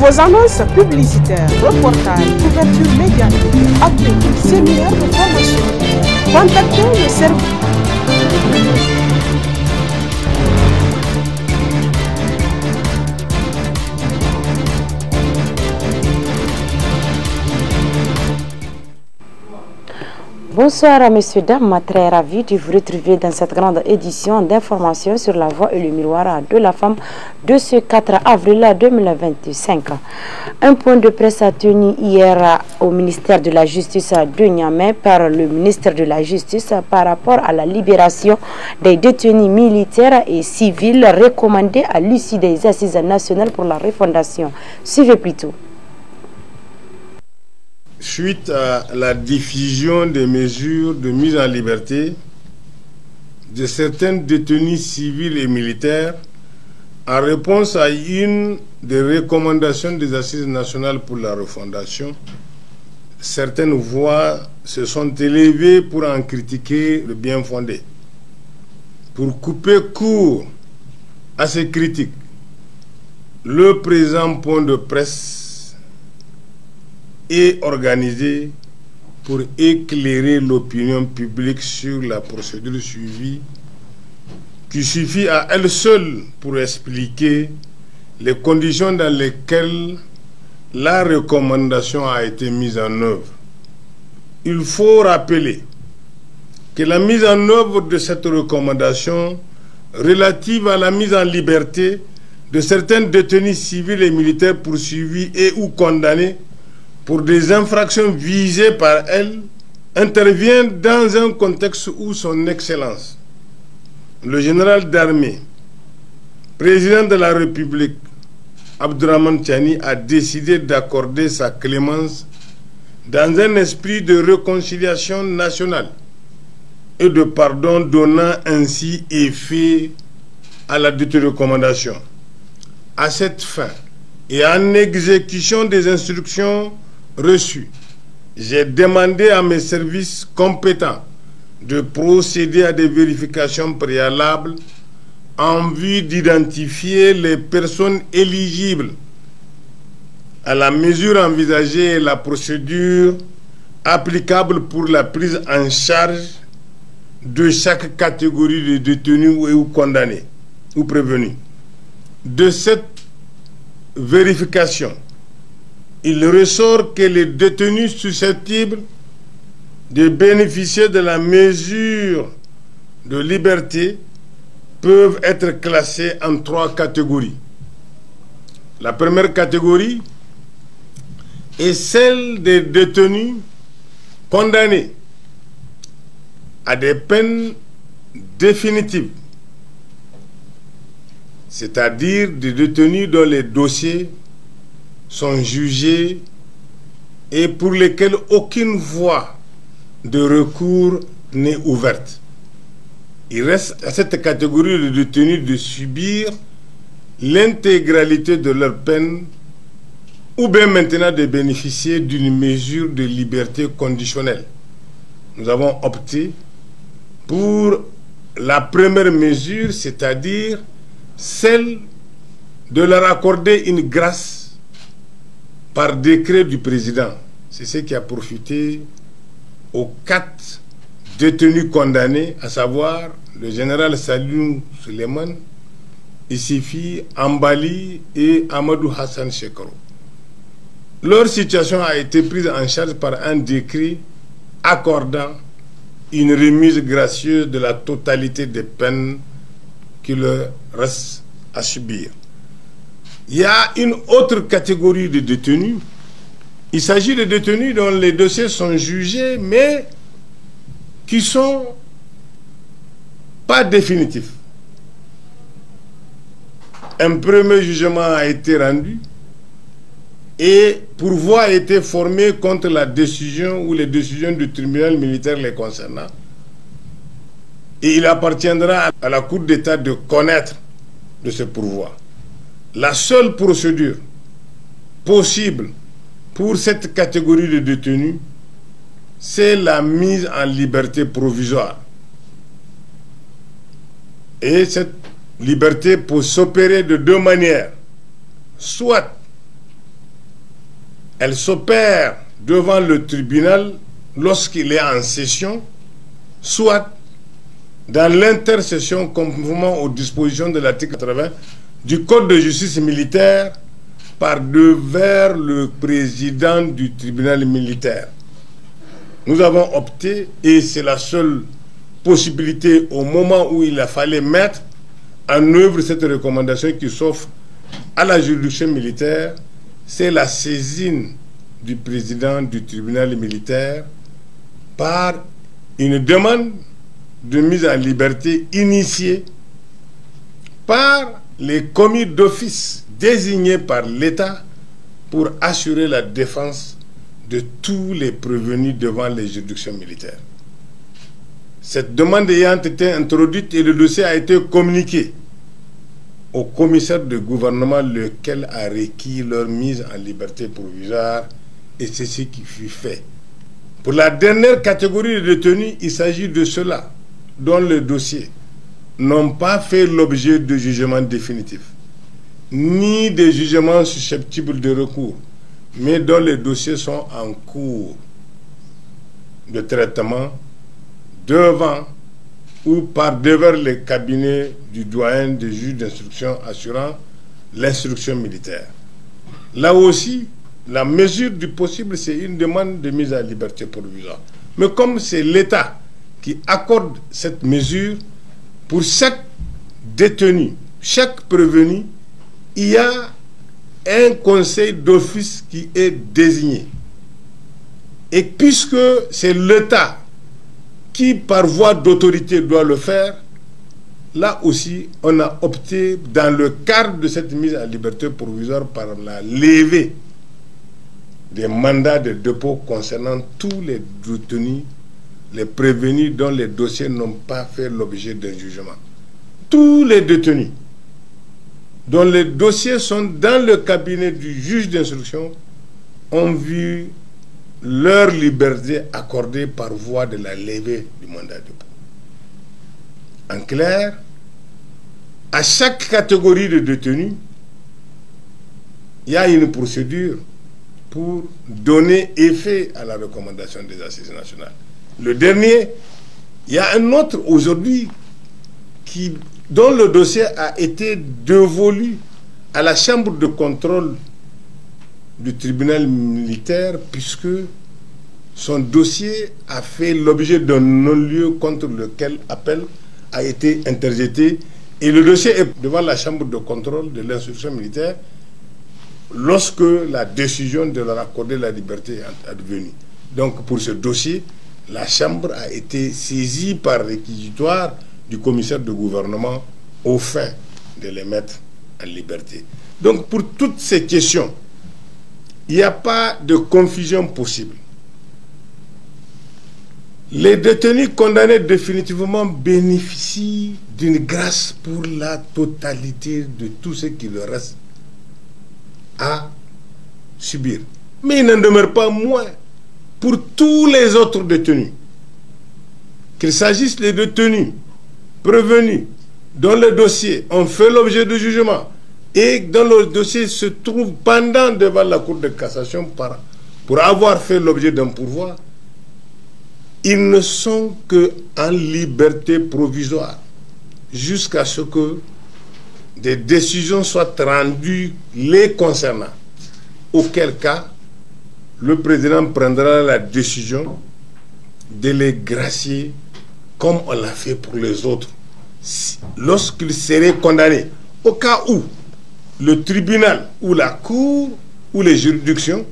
vos annonces publicitaires, reportages, couverture médiatique, ateliers, séminaires de formation. Contactez le service. Bonsoir messieurs, dames, très ravi de vous retrouver dans cette grande édition d'information sur la voix et le miroir de la femme de ce 4 avril 2025. Un point de presse a tenu hier au ministère de la Justice de Niamey par le ministre de la Justice par rapport à la libération des détenus militaires et civils recommandés à l'issue des assises nationales pour la refondation. Suivez plutôt. Suite à la diffusion des mesures de mise en liberté de certains détenus civils et militaires, en réponse à une des recommandations des Assises nationales pour la refondation, certaines voix se sont élevées pour en critiquer le bien fondé. Pour couper court à ces critiques, le présent point de presse est organisé pour éclairer l'opinion publique sur la procédure suivie, qui suffit à elle seule pour expliquer les conditions dans lesquelles la recommandation a été mise en œuvre. Il faut rappeler que la mise en œuvre de cette recommandation relative à la mise en liberté de certains détenus civils et militaires poursuivis et ou condamnés pour des infractions visées par elle, intervient dans un contexte où son Excellence, le général d'armée, président de la République, Abdourahmane Tiani, a décidé d'accorder sa clémence dans un esprit de réconciliation nationale et de pardon, donnant ainsi effet à la dite recommandation. À cette fin, et en exécution des instructions reçues, j'ai demandé à mes services compétents de procéder à des vérifications préalables en vue d'identifier les personnes éligibles à la mesure envisagée et la procédure applicable pour la prise en charge de chaque catégorie de détenus ou condamnés ou prévenus. De cette vérification, il ressort que les détenus susceptibles de bénéficier de la mesure de liberté peuvent être classés en 3 catégories. La première catégorie est celle des détenus condamnés à des peines définitives, c'est-à-dire des détenus dont les dossiers sont jugés et pour lesquels aucune voie de recours n'est ouverte. Il reste à cette catégorie de détenus de subir l'intégralité de leur peine ou bien maintenant de bénéficier d'une mesure de liberté conditionnelle. Nous avons opté pour la première mesure, c'est-à-dire celle de leur accorder une grâce par décret du président. C'est ce qui a profité aux 4 détenus condamnés, à savoir le général Salou Suleiman, Issifi, Ambali et Amadou Hassan Shekaro. Leur situation a été prise en charge par un décret accordant une remise gracieuse de la totalité des peines qui leur restent à subir. Il y a une autre catégorie de détenus. Il s'agit de détenus dont les dossiers sont jugés, mais qui ne sont pas définitifs. Un premier jugement a été rendu et pourvoi a été formé contre la décision ou les décisions du tribunal militaire les concernant. Et il appartiendra à la Cour d'État de connaître de ce pourvoi. La seule procédure possible pour cette catégorie de détenus, c'est la mise en liberté provisoire. Et cette liberté peut s'opérer de 2 manières. Soit Elle s'opère devant le tribunal lorsqu'il est en session, soit dans l'intercession conformément aux dispositions de l'article 80 du Code de justice militaire par devers le président du tribunal militaire. Nous avons opté, et c'est la seule possibilité au moment où il a fallu mettre en œuvre cette recommandation qui s'offre à la juridiction militaire, c'est la saisine du président du tribunal militaire par une demande de mise en liberté initiée par les commis d'office désignés par l'État pour assurer la défense de tous les prévenus devant les juridictions militaires. Cette demande ayant été introduite et le dossier a été communiqué au commissaire de gouvernement, lequel a requis leur mise en liberté provisoire, et c'est ce qui fut fait. Pour la dernière catégorie de détenus, il s'agit de ceux-là dont les dossiers n'ont pas fait l'objet de jugement définitif, ni de jugements susceptibles de recours, mais dont les dossiers sont en cours de traitement devant ou par devers les cabinets du doyen des juges d'instruction assurant l'instruction militaire. Là aussi, la mesure du possible, c'est une demande de mise en liberté provisoire. Mais comme c'est l'État qui accorde cette mesure, pour chaque détenu, chaque prévenu, il y a un conseil d'office qui est désigné. Et puisque c'est l'État qui, par voie d'autorité, doit le faire, là aussi, on a opté, dans le cadre de cette mise en liberté provisoire, par la levée des mandats de dépôt concernant tous les détenus, les prévenus dont les dossiers n'ont pas fait l'objet d'un jugement. Tous les détenus dont les dossiers sont dans le cabinet du juge d'instruction ont vu leur liberté accordée par voie de la levée du mandat de dépôt. En clair, à chaque catégorie de détenus, il y a une procédure pour donner effet à la recommandation des assises nationales. Le dernier, il y a un autre aujourd'hui dont le dossier a été dévolu à la chambre de contrôle du tribunal militaire, puisque son dossier a fait l'objet d'un non-lieu contre lequel appel a été interjeté, et le dossier est devant la chambre de contrôle de l'instruction militaire lorsque la décision de leur accorder la liberté est advenue. Donc pour ce dossier, la chambre a été saisie par réquisitoire du commissaire de gouvernement aux fins de les mettre en liberté. Donc pour toutes ces questions, il n'y a pas de confusion possible. Les détenus condamnés définitivement bénéficient d'une grâce pour la totalité de tout ce qui leur reste à subir. Mais il n'en demeure pas moins pour tous les autres détenus, qu'il s'agisse des détenus prévenus dont le dossier ont fait l'objet de jugement et dont le dossier se trouve pendant devant la Cour de cassation pour avoir fait l'objet d'un pourvoi. Ils ne sont qu'en liberté provisoire jusqu'à ce que des décisions soient rendues les concernant, auquel cas le président prendra la décision de les gracier comme on l'a fait pour les autres lorsqu'ils seraient condamnés. Au cas où le tribunal ou la cour ou les juridictions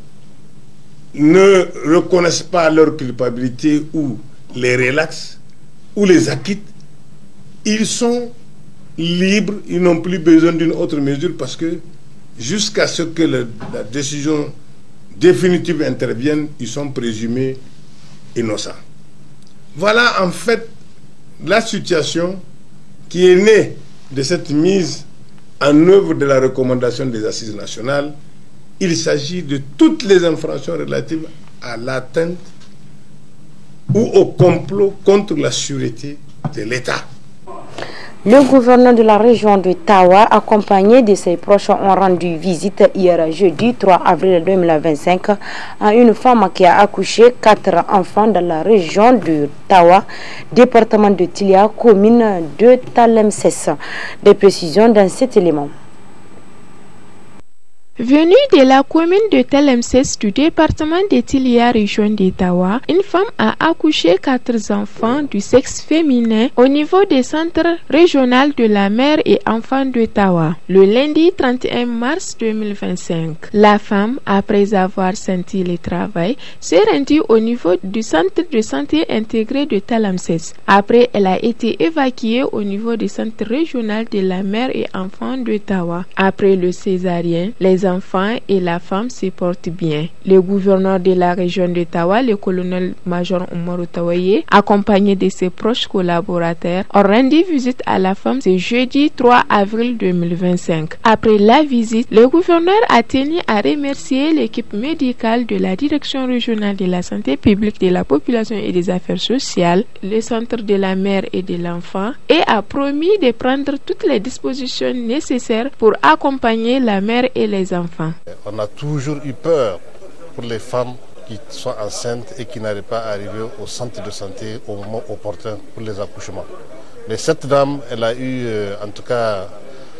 ne reconnaissent pas leur culpabilité ou les relaxent ou les acquittent, ils sont libres, ils n'ont plus besoin d'une autre mesure, parce que jusqu'à ce que la décision définitive intervienne, ils sont présumés innocents. Voilà en fait la situation qui est née de cette mise en œuvre de la recommandation des assises nationales. Il s'agit de toutes les infractions relatives à l'atteinte ou au complot contre la sûreté de l'État. Le gouverneur de la région de Tawa, accompagné de ses proches, ont rendu visite hier jeudi 3 avril 2025 à une femme qui a accouché 4 enfants dans la région de Tawa, département de Tilia, commune de Talemses. Des précisions dans cet élément. Venue de la commune de Talemses du département de Tilia, région d'Ottawa, une femme a accouché 4 enfants du sexe féminin au niveau des centres régionaux de la mère et enfants d'Ottawa. Le lundi 31 mars 2025, la femme, après avoir senti le travail, s'est rendue au niveau du centre de santé intégré de Talemses. Après, elle a été évacuée au niveau du centre régional de la mère et enfants d'Ottawa. Après le césarien, les enfants et la femme se portent bien. Le gouverneur de la région d'Ottawa, le colonel-major Oumar Tawaye, accompagné de ses proches collaborateurs, ont rendu visite à la femme ce jeudi 3 avril 2025. Après la visite, le gouverneur a tenu à remercier l'équipe médicale de la direction régionale de la santé publique, de la population et des affaires sociales, le centre de la mère et de l'enfant, et a promis de prendre toutes les dispositions nécessaires pour accompagner la mère et les enfants. On a toujours eu peur pour les femmes qui sont enceintes et qui n'arrivent pas à arriver au centre de santé au moment opportun pour les accouchements. Mais cette dame, elle a eu en tout cas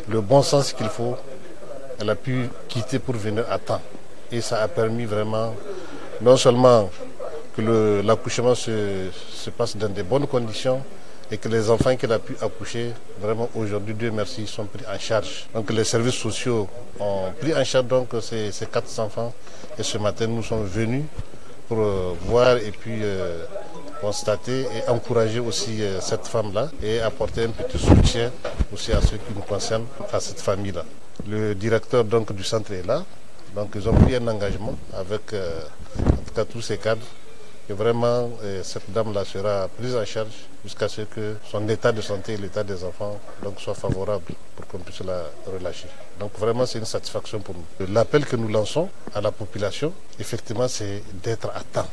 le bon sens qu'il faut. Elle a pu quitter pour venir à temps. Et ça a permis vraiment non seulement que l'accouchement se passe dans de bonnes conditions, et que les enfants qu'elle a pu accoucher, vraiment aujourd'hui, Dieu merci, sont pris en charge. Donc les services sociaux ont pris en charge donc ces 4 enfants. Et ce matin, nous sommes venus pour voir et puis constater et encourager aussi cette femme-là et apporter un petit soutien aussi à ceux qui nous concernent, à cette famille-là. Le directeur donc du centre est là. Donc ils ont pris un engagement avec en tout cas tous ces cadres. Et vraiment, cette dame-là sera prise en charge jusqu'à ce que son état de santé et l'état des enfants donc, soient favorables pour qu'on puisse la relâcher. Donc vraiment, c'est une satisfaction pour nous. L'appel que nous lançons à la population, effectivement, c'est d'être à temps.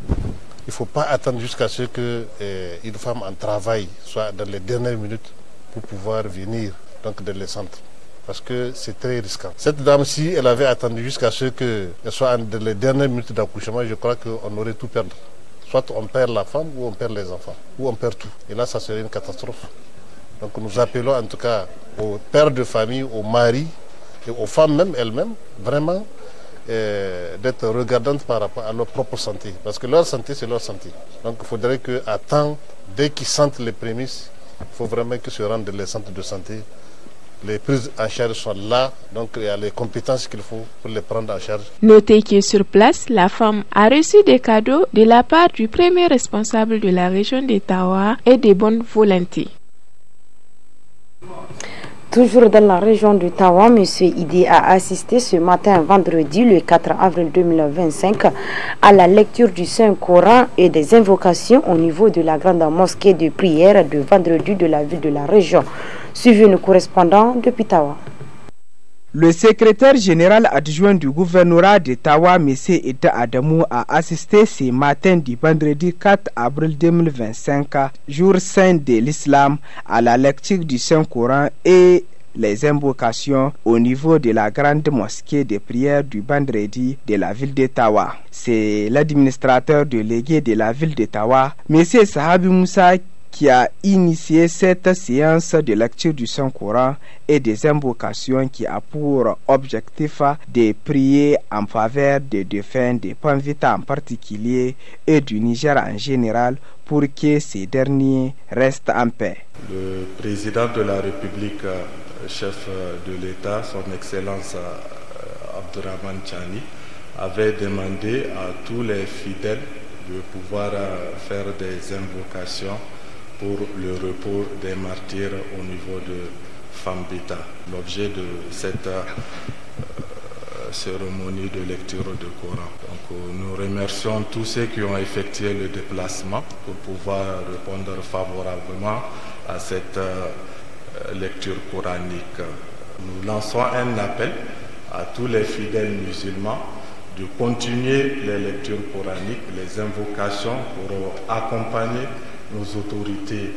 Il ne faut pas attendre jusqu'à ce qu'une femme en travail soit dans les dernières minutes pour pouvoir venir donc, dans les centres. Parce que c'est très risquant. Cette dame-ci, elle avait attendu jusqu'à ce qu'elle soit dans les dernières minutes d'accouchement, je crois qu'on aurait tout perdu. Soit on perd la femme, ou on perd les enfants, ou on perd tout. Et là, ça serait une catastrophe. Donc nous appelons en tout cas aux pères de famille, aux maris, et aux femmes même elles-mêmes, vraiment d'être regardantes par rapport à leur propre santé. Parce que leur santé, c'est leur santé. Donc il faudrait qu'à temps, dès qu'ils sentent les prémices, il faut vraiment qu'ils se rendent dans les centres de santé. Les prises en charge sont là, donc il y a les compétences qu'il faut pour les prendre en charge. Notez que sur place, la femme a reçu des cadeaux de la part du premier responsable de la région d'Ottawa et des bonnes volontés. Toujours dans la région de Tawa, M. Idi a assisté ce matin, vendredi, le 4 avril 2025, à la lecture du Saint-Coran et des invocations au niveau de la grande mosquée de prière de vendredi de la ville de la région. Suivi nos correspondants depuis Tawa. Le secrétaire général adjoint du gouvernorat de Tawa, M. Ida Adamou, a assisté ce matin du vendredi 4 avril 2025, jour saint de l'islam, à la lecture du Saint-Coran et les invocations au niveau de la grande mosquée de prière du vendredi de la ville de Tawa. C'est l'administrateur délégué de la ville de Tawa, M. Sahabi Moussa, qui a initié cette séance de lecture du Saint-Coran et des invocations qui a pour objectif de prier en faveur des défunts de Panvita en particulier et du Niger en général pour que ces derniers restent en paix. Le président de la République, chef de l'État, son Excellence Abdourahmane Tchani, avait demandé à tous les fidèles de pouvoir faire des invocations pour le repos des martyrs au niveau de Fambita. L'objet de cette cérémonie de lecture du Coran. Donc, nous remercions tous ceux qui ont effectué le déplacement pour pouvoir répondre favorablement à cette lecture coranique. Nous lançons un appel à tous les fidèles musulmans de continuer les lectures coraniques, les invocations pour accompagner nos autorités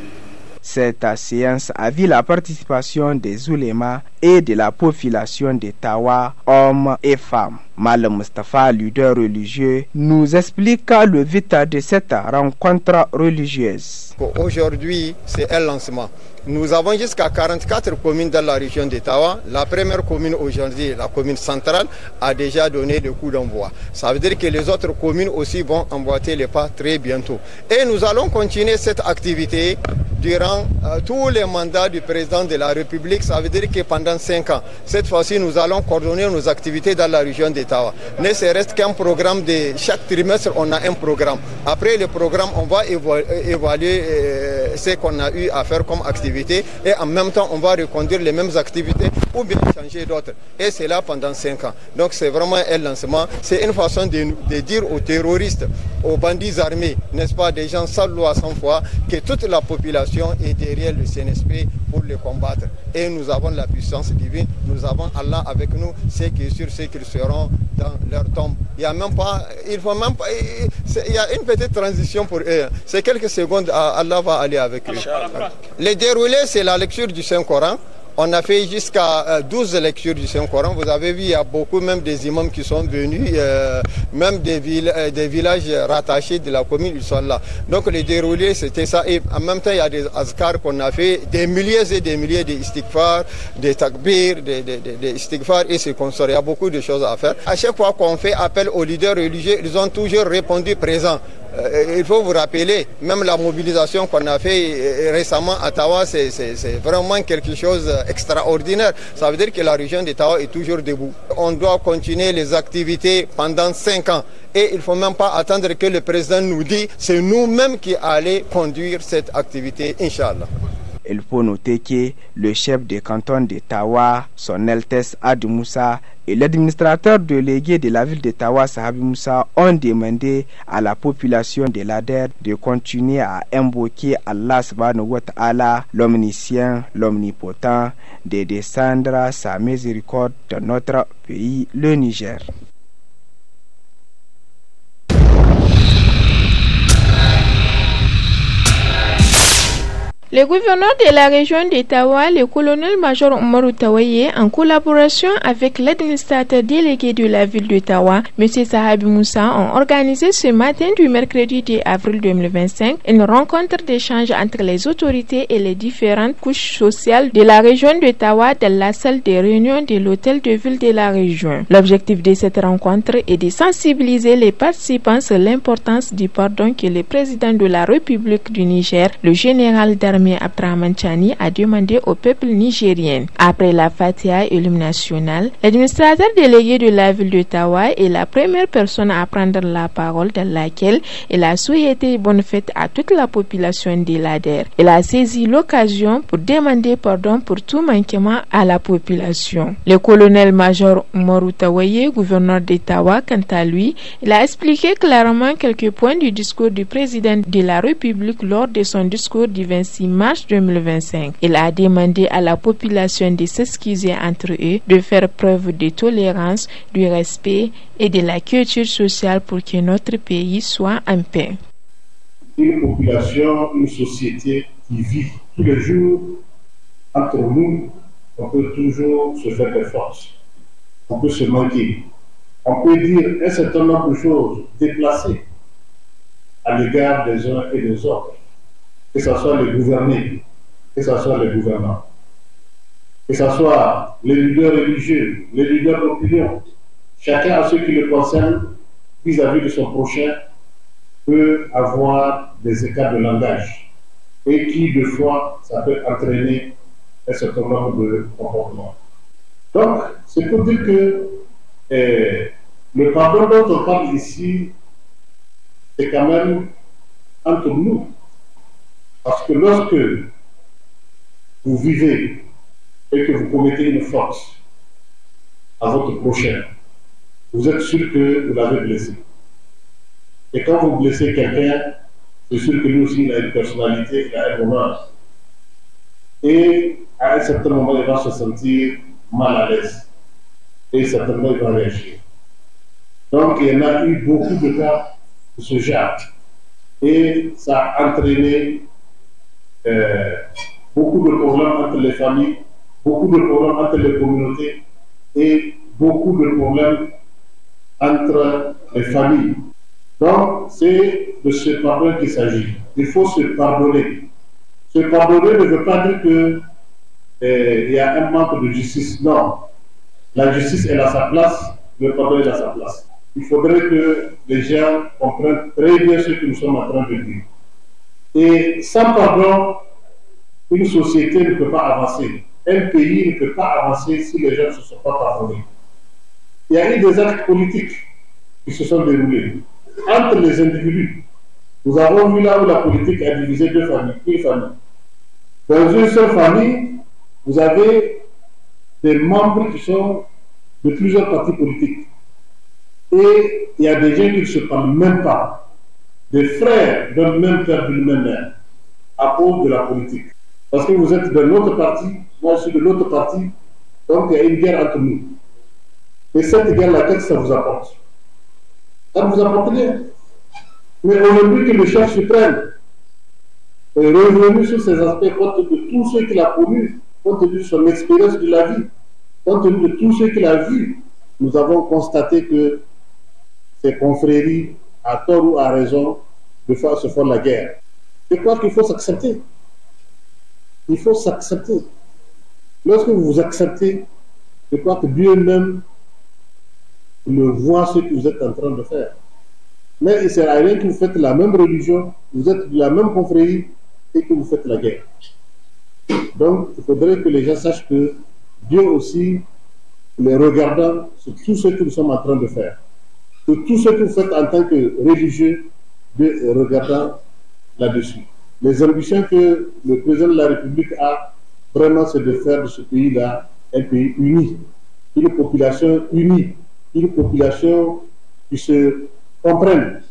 Cette séance a vu la participation des oulémas et de la population de Tawa, hommes et femmes. Malam Mustafa, leader religieux, nous explique le but de cette rencontre religieuse. Aujourd'hui, c'est un lancement. Nous avons jusqu'à 44 communes dans la région d'Ottawa. La première commune aujourd'hui, la commune centrale, a déjà donné le coup d'envoi. Ça veut dire que les autres communes aussi vont emboîter les pas très bientôt. Et nous allons continuer cette activité durant tous les mandats du président de la République. Ça veut dire que pendant 5 ans, cette fois-ci, nous allons coordonner nos activités dans la région d'Ottawa. Ne serait-ce qu'un programme de chaque trimestre, on a un programme. Après le programme, on va évaluer ce qu'on a eu à faire comme activité et en même temps, on va reconduire les mêmes activités ou bien changer d'autres. Et c'est là pendant 5 ans. Donc c'est vraiment un lancement. C'est une façon de dire aux terroristes, aux bandits armés, n'est-ce pas, des gens sans loi, sans foi, que toute la population est derrière le CNSP pour les combattre. Et nous avons la puissance divine, nous avons Allah avec nous, c'est qui est sûr, c'est qu'ils seront dans leur tombe. Il y a même pas, il faut même pas, il y a une petite transition pour eux. C'est quelques secondes, Allah va aller avec eux. Les déroulés, c'est la lecture du Saint-Coran. On a fait jusqu'à 12 lectures du Saint-Coran. Vous avez vu, il y a beaucoup même des imams qui sont venus, même des villages rattachés de la commune, ils sont là. Donc les déroulés, c'était ça. Et en même temps, il y a des azkars qu'on a fait, des milliers et des milliers d'istighfar, des takbir, des istighfar et ce qu'on sort. Il y a beaucoup de choses à faire. À chaque fois qu'on fait appel aux leaders religieux, ils ont toujours répondu présent. Il faut vous rappeler, même la mobilisation qu'on a fait récemment à Tawa, c'est vraiment quelque chose d'extraordinaire. Ça veut dire que la région de Tawa est toujours debout. On doit continuer les activités pendant 5 ans. Et il ne faut même pas attendre que le président nous dise, c'est nous-mêmes qui allons conduire cette activité, Inch'Allah. Il faut noter que le chef de canton de Tawa, son Altesse Ad Moussa, et l'administrateur délégué de la ville de Tawa, Sahabi Moussa, ont demandé à la population de l'ADER de continuer à invoquer Allah subhanahu wa ta'ala, l'omniscient, l'omnipotent, de descendre sa miséricorde dans notre pays, le Niger. Le gouverneur de la région d'Ottawa, le colonel-major Omarou Tawaye, en collaboration avec l'administrateur délégué de la ville d'Ottawa, M. Sahabi Moussa, ont organisé ce matin du mercredi 10 avril 2025 une rencontre d'échange entre les autorités et les différentes couches sociales de la région d'Ottawa dans la salle des réunions de l'hôtel de ville de la région. L'objectif de cette rencontre est de sensibiliser les participants sur l'importance du pardon que le président de la République du Niger, le général d'armée Abdrahman Chani, a demandé au peuple nigérien. Après la Fatiha et l'hymne national, l'administrateur délégué de la ville d'Ottawa est la première personne à prendre la parole, dans laquelle il a souhaité bonne fête à toute la population de l'ADER. Il a saisi l'occasion pour demander pardon pour tout manquement à la population. Le colonel-major Omarou Tawaye, gouverneur d'Ottawa, quant à lui, il a expliqué clairement quelques points du discours du président de la République lors de son discours du 26 mars 2025. Il a demandé à la population de s'excuser entre eux, de faire preuve de tolérance, du respect et de la culture sociale pour que notre pays soit en paix. Une population, une société qui vit tous les jours entre nous, on peut toujours se faire des forces, on peut se manquer, on peut dire un certain nombre de choses déplacées à l'égard des uns et des autres, que ce soit les gouvernés, que ce soit les gouvernants, que ce soit les leaders religieux, les leaders d'opinion, chacun à ce qui le concerne vis-à-vis de son prochain peut avoir des écarts de langage et qui, de fois, ça peut entraîner un certain nombre de comportements. Donc, c'est pour dire que le pardon dont on parle ici, c'est quand même entre nous. Parce que lorsque vous vivez et que vous commettez une faute à votre prochain, vous êtes sûr que vous l'avez blessé. Et quand vous blessez quelqu'un, c'est sûr que lui aussi il a une personnalité, il a un honneur. Et à un certain moment, il va se sentir mal à l'aise. Et certainement, il va réagir. Donc, il y en a eu beaucoup de cas de ce genre. Et ça a entraîné beaucoup de problèmes entre les familles, beaucoup de problèmes entre les communautés et beaucoup de problèmes entre les familles. Donc, c'est de ce pardon qu'il s'agit. Il faut se pardonner. Se pardonner ne veut pas dire qu'il y a un manque de justice. Non. La justice est à sa place, le pardon est à sa place. Il faudrait que les gens comprennent très bien ce que nous sommes en train de dire. Et sans pardon, une société ne peut pas avancer. Un pays ne peut pas avancer si les gens ne se sont pas pardonnés. Il y a eu des actes politiques qui se sont déroulés entre les individus. Nous avons vu là où la politique a divisé deux familles, une famille. Dans une seule famille, vous avez des membres qui sont de plusieurs partis politiques. Et il y a des gens qui ne se parlent même pas. Des frères d'un même père, d'une même mère, à cause de la politique. Parce que vous êtes de l'autre parti, moi je suis de l'autre parti, donc il y a une guerre entre nous. Et cette guerre-là, qu'est-ce que ça vous apporte? Ça ne vous apporte rien. Mais aujourd'hui que le chef suprême est revenu sur ces aspects, compte tenu de tout ce qu'il a connu, compte tenu de son expérience de la vie, compte tenu de tout ce qu'il a vu, nous avons constaté que ces confréries, à tort ou à raison, se font la guerre. Je crois qu'il faut s'accepter. Il faut s'accepter. Lorsque vous vous acceptez, je crois que Dieu même le voit ce que vous êtes en train de faire. Mais il ne sert à rien que vous faites la même religion, vous êtes de la même confrérie et que vous faites la guerre. Donc, il faudrait que les gens sachent que Dieu aussi, les regardant sur tout ce que nous sommes en train de faire, sur tout ce que vous faites en tant que religieux, Dieu est regardant là-dessus. Les ambitions que le président de la République a, vraiment, c'est de faire de ce pays-là un pays uni, une population unie, une population qui se comprenne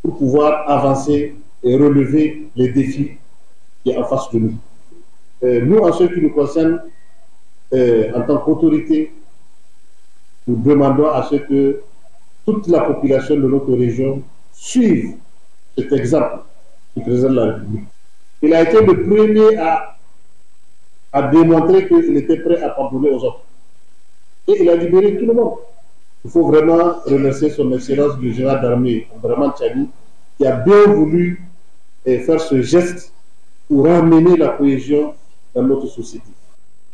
pour pouvoir avancer et relever les défis qui sont en face de nous. Nous, en ce qui nous concerne, en tant qu'autorité, nous demandons à ce que toute la population de notre région suive cet exemple du président de la République. Il a été le premier à démontrer qu'il était prêt à pardonner aux autres. Et il a libéré tout le monde. Il faut vraiment remercier son excellence le général d'armée, Abdourahmane Tchani, qui a bien voulu faire ce geste pour ramener la cohésion dans notre société.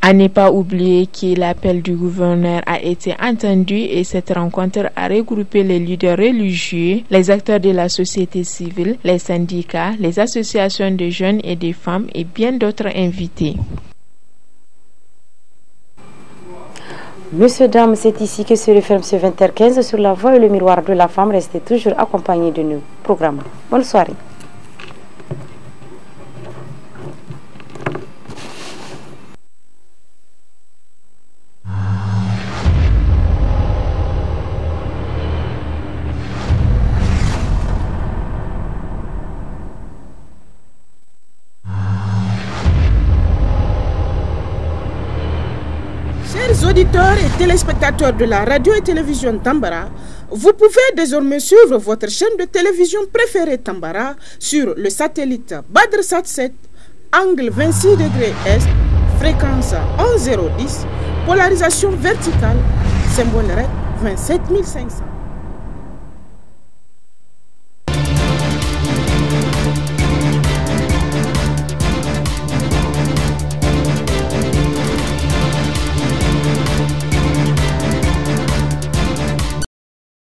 À ne pas oublier que l'appel du gouverneur a été entendu et cette rencontre a regroupé les leaders religieux, les acteurs de la société civile, les syndicats, les associations de jeunes et de femmes et bien d'autres invités. Monsieur, dames, c'est ici que se referme ce 20h15 sur la voie et le miroir de la femme. Restez toujours accompagnés de nos programmes. Bonne soirée. Auditeurs et téléspectateurs de la radio et télévision Tambara, vous pouvez désormais suivre votre chaîne de télévision préférée Tambara sur le satellite BadrSat 7, angle 26 degrés Est, fréquence 11010, polarisation verticale, symbole REC 27500.